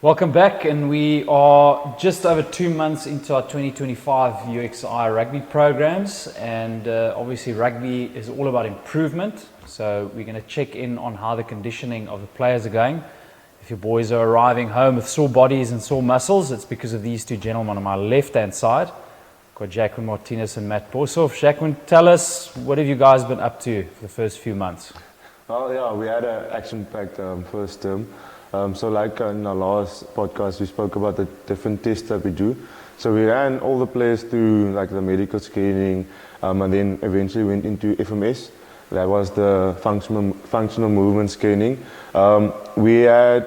Welcome back, and we are just over 2 months into our 2025 UXI rugby programs, and obviously rugby is all about improvement, so we're going to check in on how the conditioning of the players are going. If your boys are arriving home with sore bodies and sore muscles, it's because of these two gentlemen on my left hand side. Got Jacqueline Martinez and Matt Boshoff. Jacqueline, tell us, what have you guys been up to for the first few months? Well, yeah, we had an action-packed first term. So like in our last podcast, we spoke about the different tests that we do. So we ran all the players through like the medical screening, and then eventually went into FMS. That was the functional movement screening. We were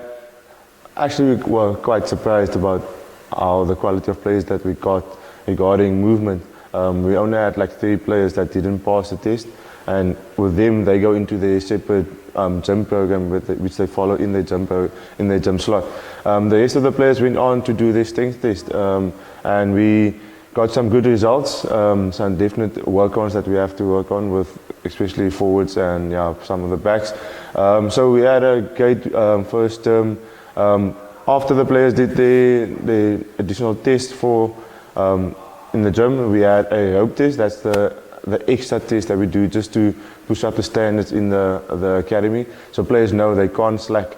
quite surprised about how the quality of players that we got regarding movement. We only had like 3 players that didn't pass the test, and with them they go into their separate gym program which they follow in their gym slot. The rest of the players went on to do their strength test, and we got some good results, some definite work-ons that we have to work on with, especially forwards and some of the backs. So we had a great first term. After the players did the additional test for in the gym, we had a rope test. That's the extra test that we do just to push up the standards in the academy, so players know they can't slack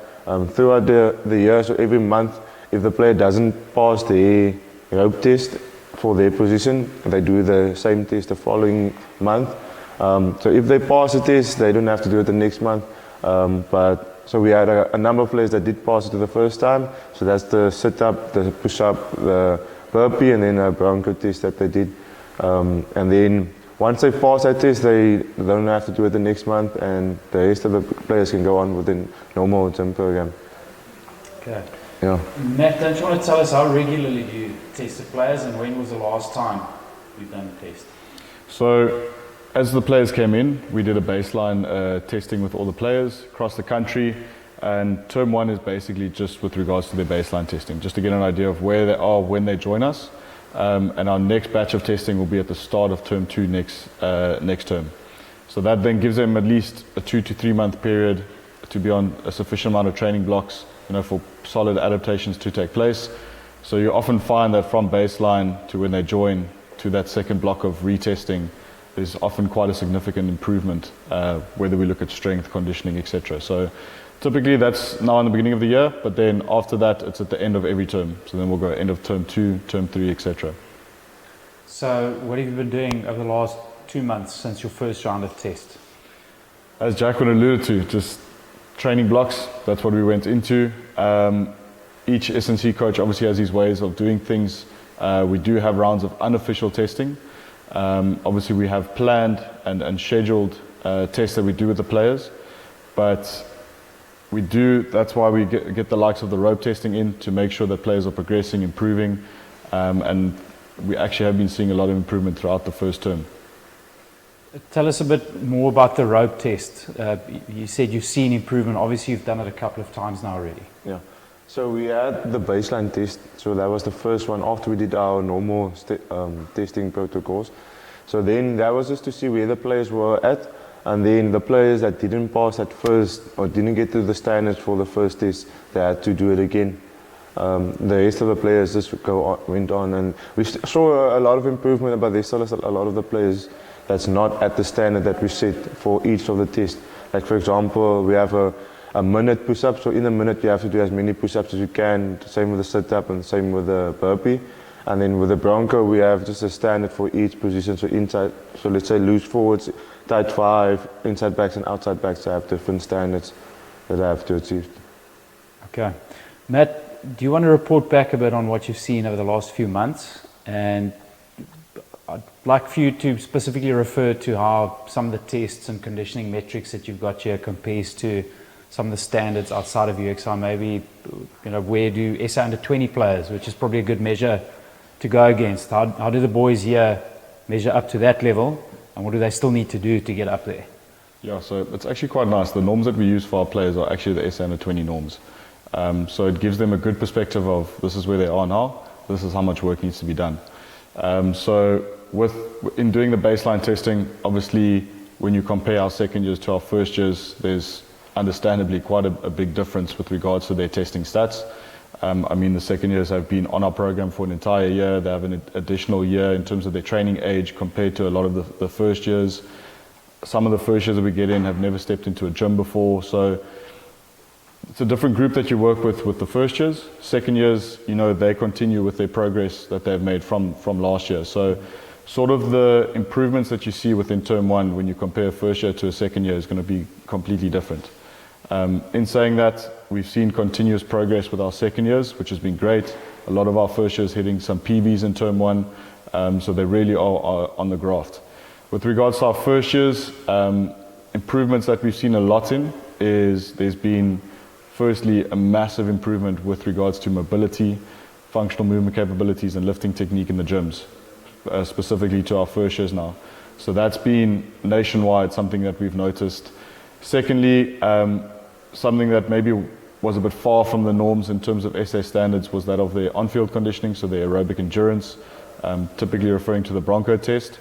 throughout the year. So every month, if the player doesn't pass the rope test for their position, they do the same test the following month. So if they pass the test, they don't have to do it the next month. So we had a number of players that did pass it the first time. So that's the sit-up, the push-up, the burpee, and then a Bronco test that they did. And then once they pass that test, they don't have to do it the next month, and the rest of the players can go on with the normal gym program. Okay. Yeah. Matt, don't you want to tell us how regularly do you test the players, and when was the last time you've done a test? So, as the players came in, we did a baseline testing with all the players across the country, and term 1 is basically just with regards to their baseline testing, just to get an idea of where they are when they join us. And our next batch of testing will be at the start of term 2 next term. So that then gives them at least a 2 to 3 month period to be on a sufficient amount of training blocks, for solid adaptations to take place. So you often find that from baseline to when they join to that second block of retesting, there's often quite a significant improvement, whether we look at strength, conditioning, etc. So typically that's now in the beginning of the year, but then after that it's at the end of every term. So then we'll go end of term 2, term 3, etc. So what have you been doing over the last 2 months since your first round of test? As Jacqueline alluded to, just training blocks, that's what we went into. Each S&C coach obviously has his ways of doing things. We do have rounds of unofficial testing. Obviously we have planned and scheduled tests that we do with the players, but that's why we get the likes of the rope testing in to make sure that players are progressing, improving, and we actually have been seeing a lot of improvement throughout the first term. Tell us a bit more about the rope test. You said you've seen improvement. Obviously you've done it a couple of times now already. Yeah. So we had the baseline test. So that was the first one after we did our normal testing protocols. So then that was just to see where the players were at. And then the players that didn't pass at first or didn't get to the standards for the first test, they had to do it again. The rest of the players just went on, and we saw a lot of improvement, but there's still a lot of the players that's not at the standard that we set for each of the tests. Like for example, we have a minute push-up, so in a minute you have to do as many push-ups as you can, same with the sit-up and same with the burpee. And then with the Bronco, we have just a standard for each position. So inside, so let's say loose forwards, tight 5, inside backs and outside backs have different standards that I have to achieve. Okay. Matt, do you want to report back a bit on what you've seen over the last few months? And I'd like for you to specifically refer to how some of the tests and conditioning metrics that you've got here compares to some of the standards outside of UXI. Maybe, where do SA under 20 players, which is probably a good measure to go against. How do the boys here measure up to that level, and what do they still need to do to get up there? Yeah, so it's actually quite nice. The norms that we use for our players are actually the SA under 20 norms. So it gives them a good perspective of this is where they are now, this is how much work needs to be done. So in doing the baseline testing, obviously when you compare our second years to our first years, there's understandably quite a big difference with regards to their testing stats. I mean, the second years have been on our program for an entire year. They have an additional year in terms of their training age compared to a lot of the first years. Some of the first years that we get in have never stepped into a gym before. So it's a different group that you work with the first years. Second years, you know, they continue with their progress that they've made from last year. So sort of the improvements that you see within term one when you compare first year to a second year is going to be completely different. In saying that, we've seen continuous progress with our second years, which has been great. A lot of our first years hitting some PBs in term one, so they really are on the graft. With regards to our first years, improvements that we've seen a lot in is there's been firstly a massive improvement with regards to mobility, functional movement capabilities and lifting technique in the gyms, specifically to our first years now. So that's been nationwide, something that we've noticed. Secondly, something that maybe was a bit far from the norms in terms of SA standards was that of their on-field conditioning, so their aerobic endurance, typically referring to the Bronco test.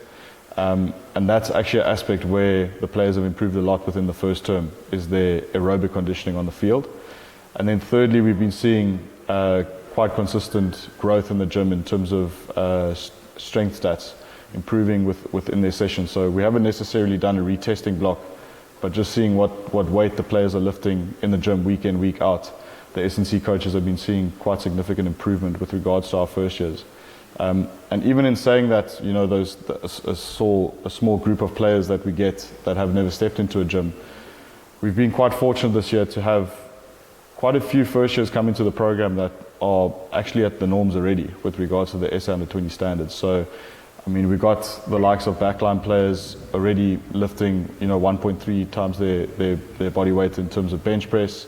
And that's actually an aspect where the players have improved a lot within the first term, is their aerobic conditioning on the field. And then thirdly, we've been seeing quite consistent growth in the gym in terms of strength stats, improving within their sessions. So we haven't necessarily done a retesting block, but just seeing what weight the players are lifting in the gym week in, week out. The S&C coaches have been seeing quite significant improvement with regards to our first years. And even in saying that, you know, a small group of players that we get that have never stepped into a gym, we've been quite fortunate this year to have quite a few first years come into the program that are actually at the norms already with regards to the SA under 20 standards. So, I mean, we got the likes of backline players already lifting, you know, 1.3 times their body weight in terms of bench press,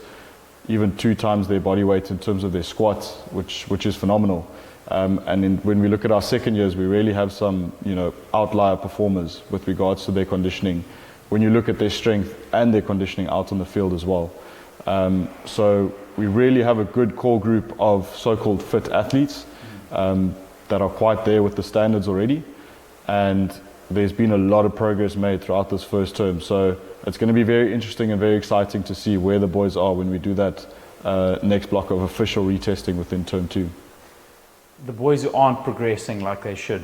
even 2 times their body weight in terms of their squat, which is phenomenal. When we look at our second years, we really have some, you know, outlier performers with regards to their conditioning when you look at their strength and their conditioning out on the field as well. So we really have a good core group of so-called fit athletes that are quite there with the standards already, and there's been a lot of progress made throughout this first term. So it's going to be very interesting and very exciting to see where the boys are when we do that next block of official retesting within term 2. The boys who aren't progressing like they should,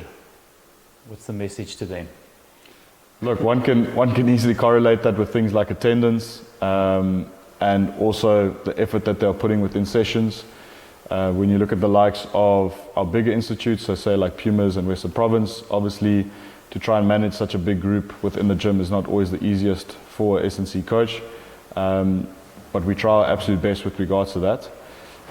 what's the message to them? Look, one can easily correlate that with things like attendance and also the effort that they're putting within sessions. When you look at the likes of our bigger institutes, so say like Pumas and Western Province, obviously to try and manage such a big group within the gym is not always the easiest for an S&C coach, but we try our absolute best with regards to that,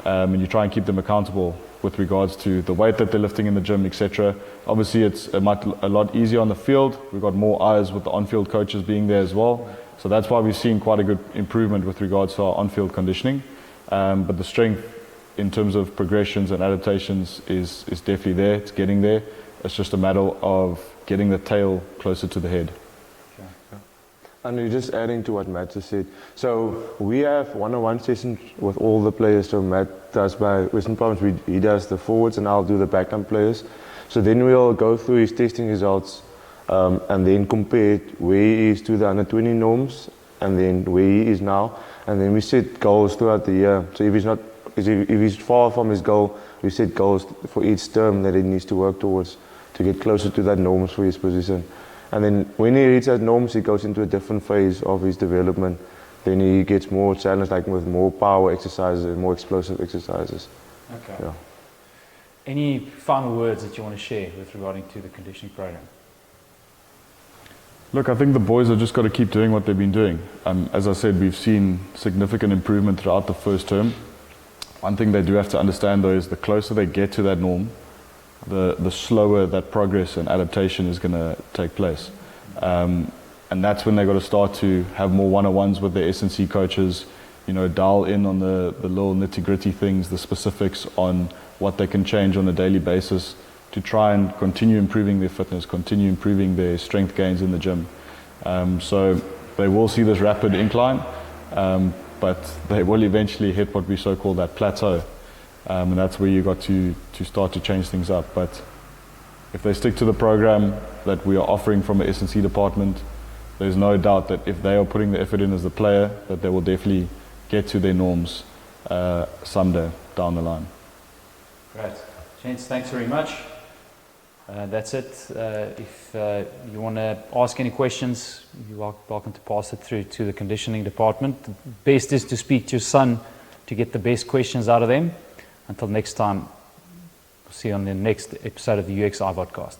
and you try and keep them accountable with regards to the weight that they're lifting in the gym, etc. Obviously it's a lot easier on the field. We've got more eyes with the on-field coaches being there as well, so that's why we've seen quite a good improvement with regards to our on-field conditioning, but the strength in terms of progressions and adaptations is definitely there. It's getting there. It's just a matter of getting the tail closer to the head. And just adding to what Matt just said. So we have one-on-one sessions with all the players. So Matt does by Western Province, he does the forwards and I'll do the backline players. So then we'll go through his testing results and then compare where he is to the under 20 norms and then where he is now. And then we set goals throughout the year. So if he's far from his goal, we set goals for each term that he needs to work towards to get closer to that norms for his position. And then when he reaches that norms, he goes into a different phase of his development. Then he gets more challenged, like with more power exercises and more explosive exercises. Okay. Yeah. Any final words that you want to share with regarding to the conditioning program? Look, I think the boys have just got to keep doing what they've been doing. As I said, we've seen significant improvement throughout the first term. One thing they do have to understand though is the closer they get to that norm, the slower that progress and adaptation is going to take place. And that's when they've got to start to have more one-on-ones with their S&C coaches, you know, dial in on the little nitty-gritty things, the specifics on what they can change on a daily basis to try and continue improving their fitness, continue improving their strength gains in the gym. So they will see this rapid incline, but they will eventually hit what we so-call that plateau. And that's where you got to start to change things up. But if they stick to the program that we are offering from the S&C department, there's no doubt that if they are putting the effort in as the player, that they will definitely get to their norms someday. down the line. Great. Gents, thanks very much. That's it. If you want to ask any questions, you're welcome to pass it through to the conditioning department. The best is to speak to your son to get the best questions out of them. Until next time, we'll see you on the next episode of the UXI podcast.